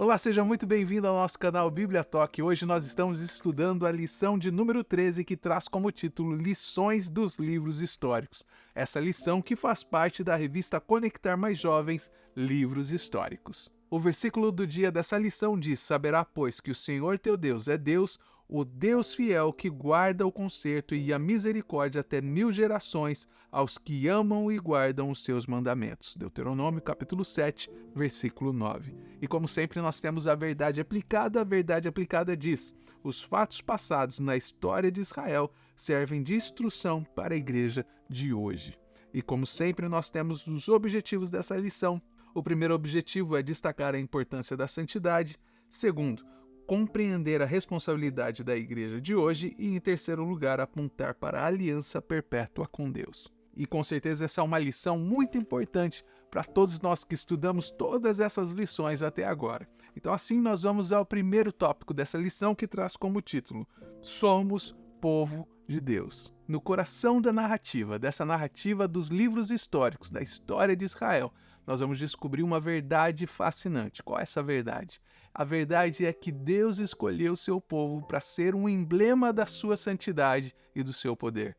Olá, seja muito bem-vindo ao nosso canal Bíblia Talk. Hoje nós estamos estudando a lição de número 13, que traz como título Lições dos Livros Históricos. Essa lição que faz parte da revista Conectar Mais Jovens, Livros Históricos. O versículo do dia dessa lição diz: Saberá, pois, que o Senhor teu Deus é Deus, o Deus fiel que guarda o conserto e a misericórdia até 1000 gerações aos que amam e guardam os seus mandamentos. Deuteronômio capítulo 7, versículo 9. E como sempre nós temos a verdade aplicada. A verdade aplicada diz: os fatos passados na história de Israel servem de instrução para a igreja de hoje. E como sempre nós temos os objetivos dessa lição. O primeiro objetivo é destacar a importância da santidade. Segundo, compreender a responsabilidade da igreja de hoje e, em terceiro lugar, apontar para a aliança perpétua com Deus. E com certeza essa é uma lição muito importante para todos nós que estudamos todas essas lições até agora. Então assim nós vamos ao primeiro tópico dessa lição, que traz como título: Somos povo de Deus. No coração dessa narrativa dos livros históricos, da história de Israel, nós vamos descobrir uma verdade fascinante. Qual é essa verdade? A verdade é que Deus escolheu o seu povo para ser um emblema da sua santidade e do seu poder.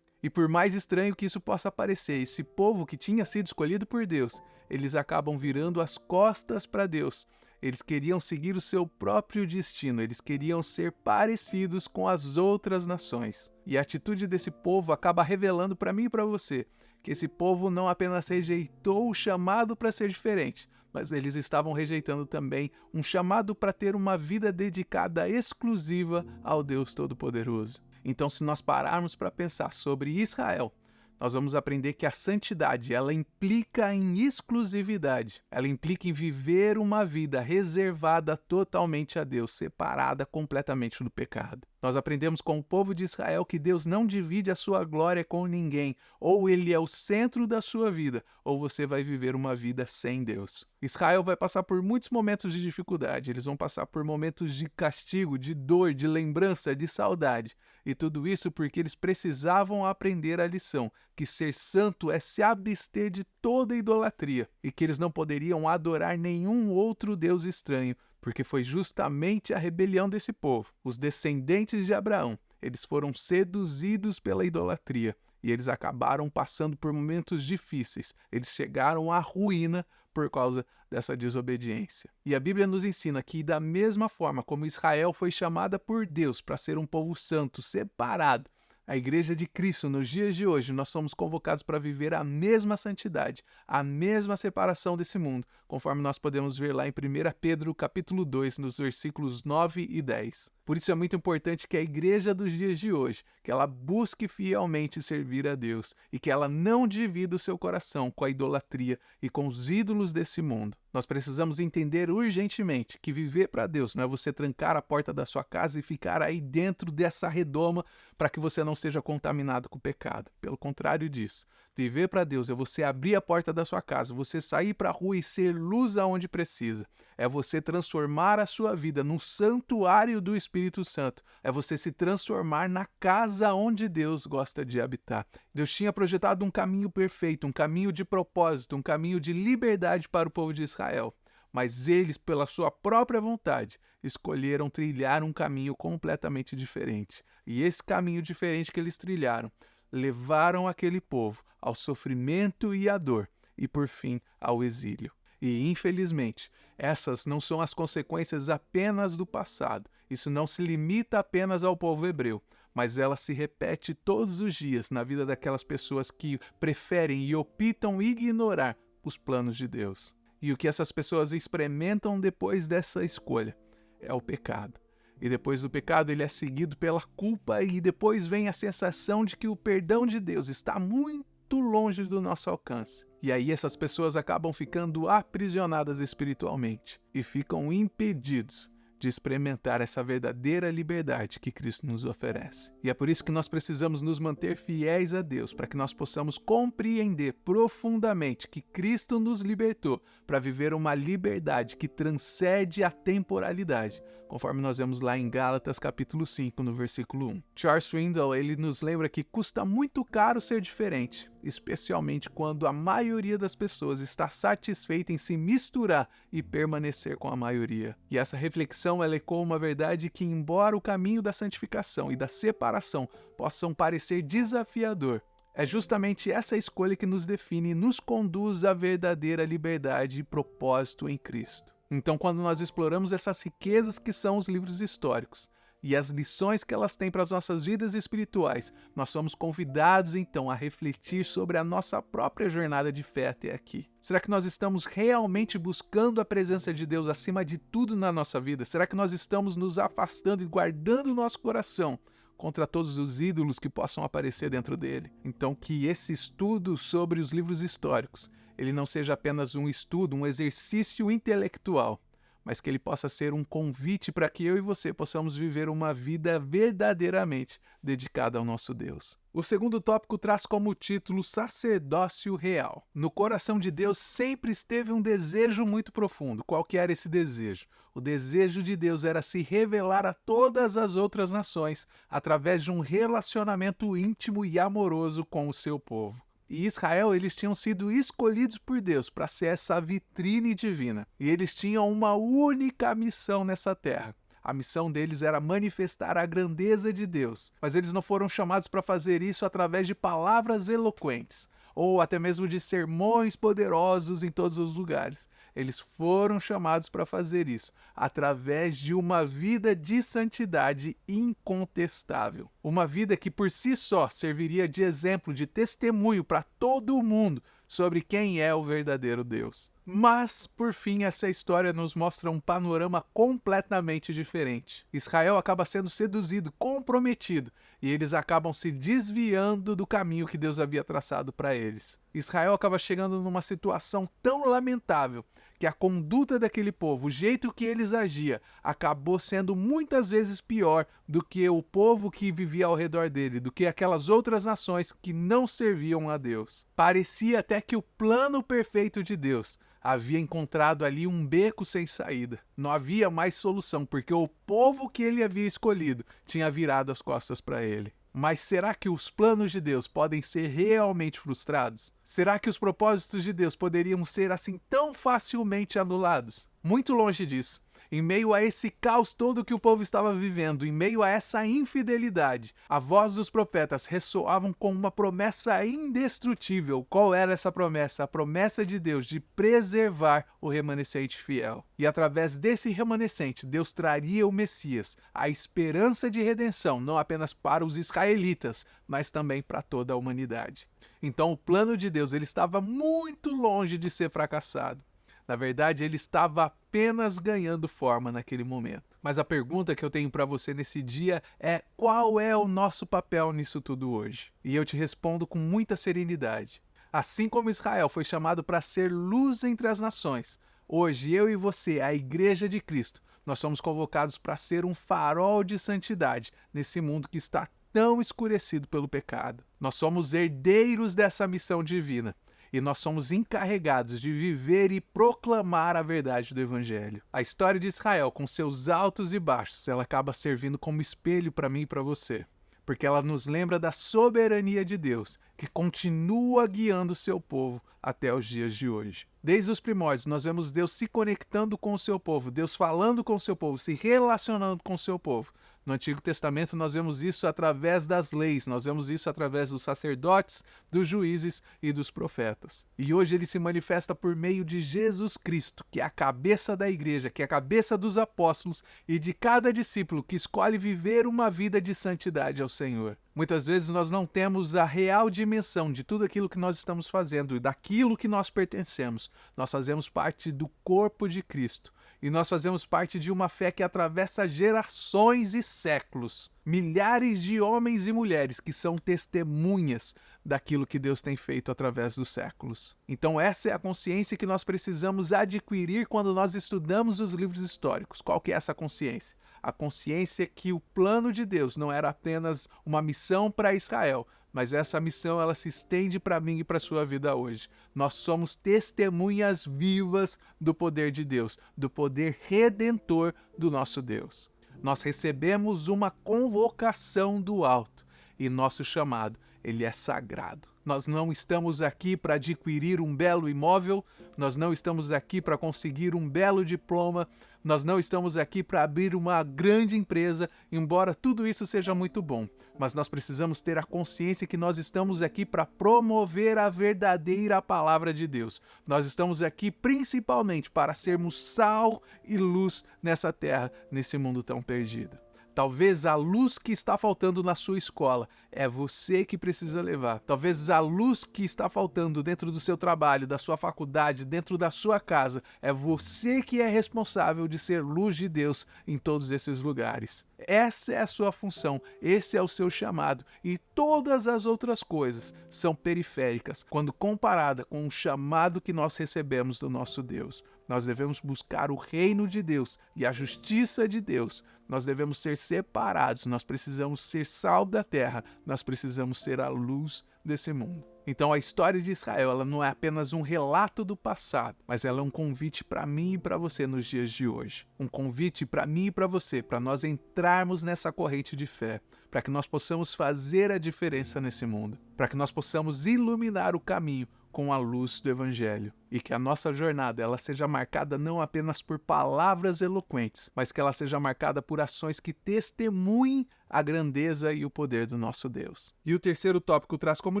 E por mais estranho que isso possa parecer, esse povo que tinha sido escolhido por Deus, eles acabam virando as costas para Deus. Eles queriam seguir o seu próprio destino, eles queriam ser parecidos com as outras nações. E a atitude desse povo acaba revelando para mim e para você que esse povo não apenas rejeitou o chamado para ser diferente, mas eles estavam rejeitando também um chamado para ter uma vida dedicada exclusiva ao Deus Todo-Poderoso. Então, se nós pararmos para pensar sobre Israel, nós vamos aprender que a santidade, ela implica em exclusividade. Ela implica em viver uma vida reservada totalmente a Deus, separada completamente do pecado. Nós aprendemos com o povo de Israel que Deus não divide a sua glória com ninguém. Ou ele é o centro da sua vida, ou você vai viver uma vida sem Deus. Israel vai passar por muitos momentos de dificuldade. Eles vão passar por momentos de castigo, de dor, de lembrança, de saudade. E tudo isso porque eles precisavam aprender a lição, que ser santo é se abster de toda idolatria, e que eles não poderiam adorar nenhum outro Deus estranho, porque foi justamente a rebelião desse povo, os descendentes de Abraão. Eles foram seduzidos pela idolatria e eles acabaram passando por momentos difíceis. Eles chegaram à ruína por causa dessa desobediência. E a Bíblia nos ensina que, da mesma forma como Israel foi chamada por Deus para ser um povo santo, separado, a Igreja de Cristo, nos dias de hoje, nós somos convocados para viver a mesma santidade, a mesma separação desse mundo, conforme nós podemos ver lá em 1 Pedro capítulo 2, nos versículos 9 e 10. Por isso é muito importante que a igreja dos dias de hoje, que ela busque fielmente servir a Deus e que ela não divida o seu coração com a idolatria e com os ídolos desse mundo. Nós precisamos entender urgentemente que viver para Deus não é você trancar a porta da sua casa e ficar aí dentro dessa redoma para que você não seja contaminado com o pecado. Pelo contrário disso, viver para Deus é você abrir a porta da sua casa, você sair para a rua e ser luz aonde precisa. É você transformar a sua vida num santuário do Espírito Santo. É você se transformar na casa onde Deus gosta de habitar. Deus tinha projetado um caminho perfeito, um caminho de propósito, um caminho de liberdade para o povo de Israel. Mas eles, pela sua própria vontade, escolheram trilhar um caminho completamente diferente. E esse caminho diferente que eles trilharam levaram aquele povo ao sofrimento e à dor, e por fim ao exílio. E, infelizmente, essas não são as consequências apenas do passado. Isso não se limita apenas ao povo hebreu, mas ela se repete todos os dias na vida daquelas pessoas que preferem e optam ignorar os planos de Deus. E o que essas pessoas experimentam depois dessa escolha é o pecado. E depois do pecado ele é seguido pela culpa, e depois vem a sensação de que o perdão de Deus está muito longe do nosso alcance. E aí essas pessoas acabam ficando aprisionadas espiritualmente e ficam impedidos de experimentar essa verdadeira liberdade que Cristo nos oferece. E é por isso que nós precisamos nos manter fiéis a Deus, para que nós possamos compreender profundamente que Cristo nos libertou para viver uma liberdade que transcende a temporalidade, conforme nós vemos lá em Gálatas capítulo 5, no versículo 1. Charles Swindoll, ele nos lembra que custa muito caro ser diferente. especialmente quando a maioria das pessoas está satisfeita em se misturar e permanecer com a maioria. E essa reflexão ela ecoa uma verdade que, embora o caminho da santificação e da separação possam parecer desafiador, é justamente essa escolha que nos define e nos conduz à verdadeira liberdade e propósito em Cristo. Então, quando nós exploramos essas riquezas que são os livros históricos e as lições que elas têm para as nossas vidas espirituais, nós somos convidados então a refletir sobre a nossa própria jornada de fé até aqui. Será que nós estamos realmente buscando a presença de Deus acima de tudo na nossa vida? Será que nós estamos nos afastando e guardando o nosso coração contra todos os ídolos que possam aparecer dentro dele? Então, que esse estudo sobre os livros históricos ele não seja apenas um estudo, um exercício intelectual, mas que ele possa ser um convite para que eu e você possamos viver uma vida verdadeiramente dedicada ao nosso Deus. O segundo tópico traz como título Sacerdócio Real. No coração de Deus sempre esteve um desejo muito profundo. Qual que era esse desejo? O desejo de Deus era se revelar a todas as outras nações através de um relacionamento íntimo e amoroso com o seu povo. E Israel, eles tinham sido escolhidos por Deus para ser essa vitrine divina. E eles tinham uma única missão nessa terra. A missão deles era manifestar a grandeza de Deus. Mas eles não foram chamados para fazer isso através de palavras eloquentes, ou até mesmo de sermões poderosos em todos os lugares. Eles foram chamados para fazer isso através de uma vida de santidade incontestável. Uma vida que por si só serviria de exemplo, de testemunho para todo o mundo sobre quem é o verdadeiro Deus. Mas, por fim, essa história nos mostra um panorama completamente diferente. Israel acaba sendo seduzido, comprometido, e eles acabam se desviando do caminho que Deus havia traçado para eles. Israel acaba chegando numa situação tão lamentável que a conduta daquele povo, o jeito que eles agiam, acabou sendo muitas vezes pior do que o povo que vivia ao redor dele, do que aquelas outras nações que não serviam a Deus. Parecia até que o plano perfeito de Deus havia encontrado ali um beco sem saída. Não havia mais solução, porque o povo que ele havia escolhido tinha virado as costas para ele. Mas será que os planos de Deus podem ser realmente frustrados? Será que os propósitos de Deus poderiam ser assim tão facilmente anulados? Muito longe disso. Em meio a esse caos todo que o povo estava vivendo, em meio a essa infidelidade, a voz dos profetas ressoavam com uma promessa indestrutível. Qual era essa promessa? A promessa de Deus de preservar o remanescente fiel. E através desse remanescente, Deus traria o Messias, a esperança de redenção, não apenas para os israelitas, mas também para toda a humanidade. Então o plano de Deus ele estava muito longe de ser fracassado. Na verdade, ele estava apenas ganhando forma naquele momento. Mas a pergunta que eu tenho para você nesse dia é: qual é o nosso papel nisso tudo hoje? E eu te respondo com muita serenidade. Assim como Israel foi chamado para ser luz entre as nações, hoje eu e você, a Igreja de Cristo, nós somos convocados para ser um farol de santidade nesse mundo que está tão escurecido pelo pecado. Nós somos herdeiros dessa missão divina. E nós somos encarregados de viver e proclamar a verdade do Evangelho. A história de Israel, com seus altos e baixos, ela acaba servindo como espelho para mim e para você. Porque ela nos lembra da soberania de Deus, que continua guiando o seu povo até os dias de hoje. Desde os primórdios, nós vemos Deus se conectando com o seu povo, Deus falando com o seu povo, se relacionando com o seu povo. No Antigo Testamento, nós vemos isso através das leis, nós vemos isso através dos sacerdotes, dos juízes e dos profetas. E hoje ele se manifesta por meio de Jesus Cristo, que é a cabeça da igreja, que é a cabeça dos apóstolos e de cada discípulo que escolhe viver uma vida de santidade ao Senhor. Muitas vezes nós não temos a real dimensão de tudo aquilo que nós estamos fazendo e daquilo que nós pertencemos. Nós fazemos parte do corpo de Cristo. E nós fazemos parte de uma fé que atravessa gerações e séculos. Milhares de homens e mulheres que são testemunhas daquilo que Deus tem feito através dos séculos. Então essa é a consciência que nós precisamos adquirir quando nós estudamos os livros históricos. Qual que é essa consciência? A consciência que o plano de Deus não era apenas uma missão para Israel, mas essa missão ela se estende para mim e para a sua vida hoje. Nós somos testemunhas vivas do poder de Deus, do poder redentor do nosso Deus. Nós recebemos uma convocação do alto e nosso chamado ele é sagrado. Nós não estamos aqui para adquirir um belo imóvel, nós não estamos aqui para conseguir um belo diploma, nós não estamos aqui para abrir uma grande empresa, embora tudo isso seja muito bom. Mas nós precisamos ter a consciência que nós estamos aqui para promover a verdadeira palavra de Deus. Nós estamos aqui principalmente para sermos sal e luz nessa terra, nesse mundo tão perdido. Talvez a luz que está faltando na sua escola é você que precisa levar. Talvez a luz que está faltando dentro do seu trabalho, da sua faculdade, dentro da sua casa, é você que é responsável de ser luz de Deus em todos esses lugares. Essa é a sua função, esse é o seu chamado, e todas as outras coisas são periféricas quando comparada com o chamado que nós recebemos do nosso Deus. Nós devemos buscar o reino de Deus e a justiça de Deus. Nós devemos ser separados, nós precisamos ser sal da terra, nós precisamos ser a luz desse mundo. Então a história de Israel, ela não é apenas um relato do passado, mas ela é um convite para mim e para você nos dias de hoje. Um convite para mim e para você, para nós entrarmos nessa corrente de fé, para que nós possamos fazer a diferença nesse mundo, para que nós possamos iluminar o caminho com a luz do Evangelho, e que a nossa jornada ela seja marcada não apenas por palavras eloquentes, mas que ela seja marcada por ações que testemunhem a grandeza e o poder do nosso Deus. E o terceiro tópico traz como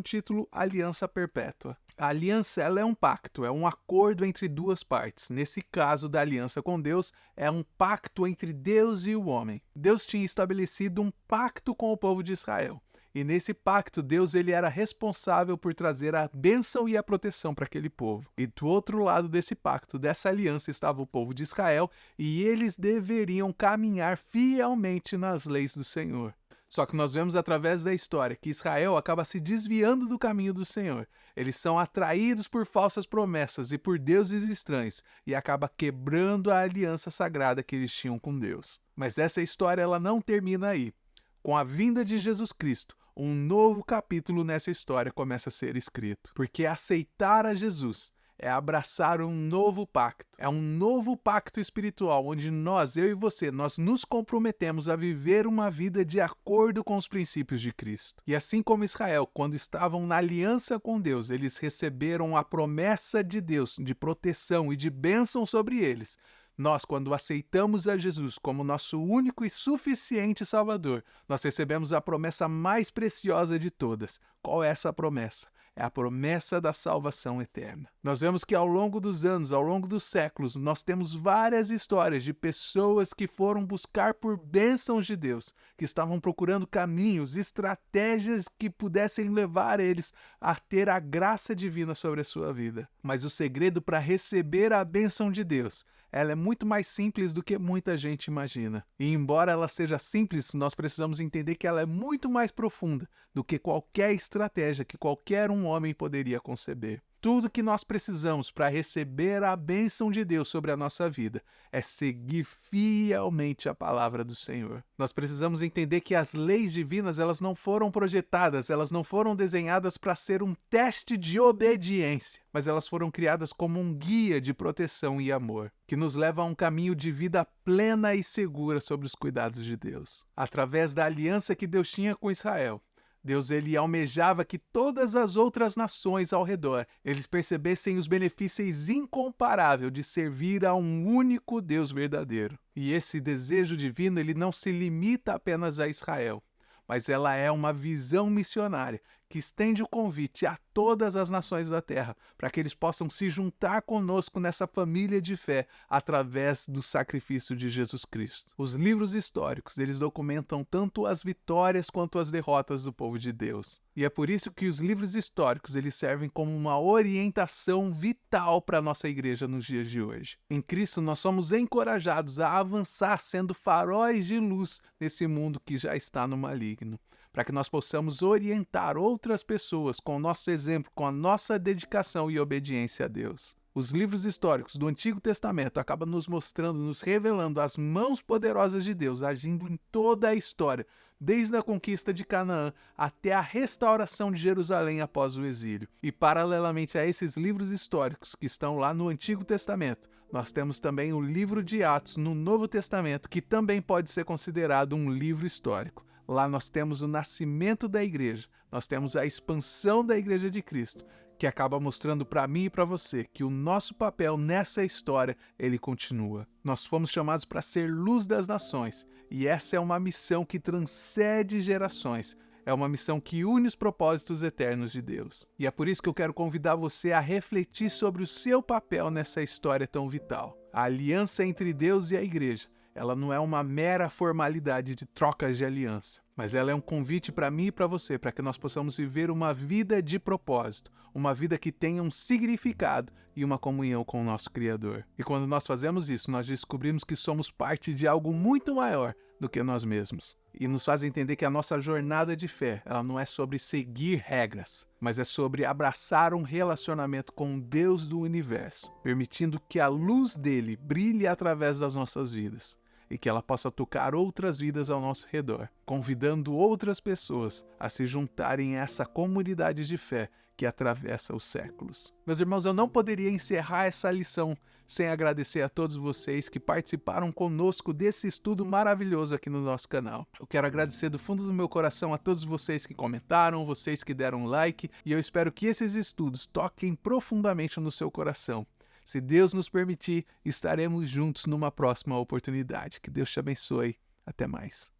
título Aliança Perpétua. A aliança ela é um pacto, é um acordo entre duas partes. Nesse caso da aliança com Deus, é um pacto entre Deus e o homem. Deus tinha estabelecido um pacto com o povo de Israel. E nesse pacto, Deus ele era responsável por trazer a bênção e a proteção para aquele povo. E do outro lado desse pacto, dessa aliança, estava o povo de Israel, e eles deveriam caminhar fielmente nas leis do Senhor. Só que nós vemos através da história que Israel acaba se desviando do caminho do Senhor. Eles são atraídos por falsas promessas e por deuses estranhos, e acaba quebrando a aliança sagrada que eles tinham com Deus. Mas essa história ela não termina aí. Com a vinda de Jesus Cristo, um novo capítulo nessa história começa a ser escrito. Porque aceitar a Jesus é abraçar um novo pacto. É um novo pacto espiritual, onde nós, eu e você, nós nos comprometemos a viver uma vida de acordo com os princípios de Cristo. E assim como Israel, quando estavam na aliança com Deus, eles receberam a promessa de Deus de proteção e de bênção sobre eles. Nós, quando aceitamos a Jesus como nosso único e suficiente Salvador, nós recebemos a promessa mais preciosa de todas. Qual é essa promessa? É a promessa da salvação eterna. Nós vemos que ao longo dos anos, ao longo dos séculos, nós temos várias histórias de pessoas que foram buscar por bênçãos de Deus, que estavam procurando caminhos, estratégias que pudessem levar eles a ter a graça divina sobre a sua vida. Mas o segredo para receber a bênção de Deus, ela é muito mais simples do que muita gente imagina. E embora ela seja simples, nós precisamos entender que ela é muito mais profunda do que qualquer estratégia que qualquer um homem poderia conceber. Tudo que nós precisamos para receber a bênção de Deus sobre a nossa vida é seguir fielmente a palavra do Senhor. Nós precisamos entender que as leis divinas elas não foram projetadas, elas não foram desenhadas para ser um teste de obediência, mas elas foram criadas como um guia de proteção e amor, que nos leva a um caminho de vida plena e segura sobre os cuidados de Deus. Através da aliança que Deus tinha com Israel, Deus ele almejava que todas as outras nações ao redor eles percebessem os benefícios incomparáveis de servir a um único Deus verdadeiro. E esse desejo divino ele não se limita apenas a Israel, mas ela é uma visão missionária que estende o convite a todas as nações da terra, para que eles possam se juntar conosco nessa família de fé através do sacrifício de Jesus Cristo. Os livros históricos, eles documentam tanto as vitórias quanto as derrotas do povo de Deus. E é por isso que os livros históricos, eles servem como uma orientação vital para a nossa igreja nos dias de hoje. Em Cristo, nós somos encorajados a avançar sendo faróis de luz nesse mundo que já está no maligno, para que nós possamos orientar outras pessoas com o nosso exemplo, com a nossa dedicação e obediência a Deus. Os livros históricos do Antigo Testamento acabam nos mostrando, nos revelando as mãos poderosas de Deus agindo em toda a história, desde a conquista de Canaã até a restauração de Jerusalém após o exílio. E paralelamente a esses livros históricos que estão lá no Antigo Testamento, nós temos também o livro de Atos no Novo Testamento, que também pode ser considerado um livro histórico. Lá nós temos o nascimento da igreja, nós temos a expansão da Igreja de Cristo, que acaba mostrando para mim e para você que o nosso papel nessa história, ele continua. Nós fomos chamados para ser luz das nações, e essa é uma missão que transcende gerações. É uma missão que une os propósitos eternos de Deus. E é por isso que eu quero convidar você a refletir sobre o seu papel nessa história tão vital. A aliança entre Deus e a igreja, ela não é uma mera formalidade de trocas de aliança, mas ela é um convite para mim e para você, para que nós possamos viver uma vida de propósito, uma vida que tenha um significado e uma comunhão com o nosso Criador. E quando nós fazemos isso, nós descobrimos que somos parte de algo muito maior do que nós mesmos. E nos faz entender que a nossa jornada de fé, ela não é sobre seguir regras, mas é sobre abraçar um relacionamento com o Deus do universo, permitindo que a luz dele brilhe através das nossas vidas e que ela possa tocar outras vidas ao nosso redor, convidando outras pessoas a se juntarem a essa comunidade de fé que atravessa os séculos. Meus irmãos, eu não poderia encerrar essa lição sem agradecer a todos vocês que participaram conosco desse estudo maravilhoso aqui no nosso canal. Eu quero agradecer do fundo do meu coração a todos vocês que comentaram, vocês que deram like, e eu espero que esses estudos toquem profundamente no seu coração. Se Deus nos permitir, estaremos juntos numa próxima oportunidade. Que Deus te abençoe. Até mais.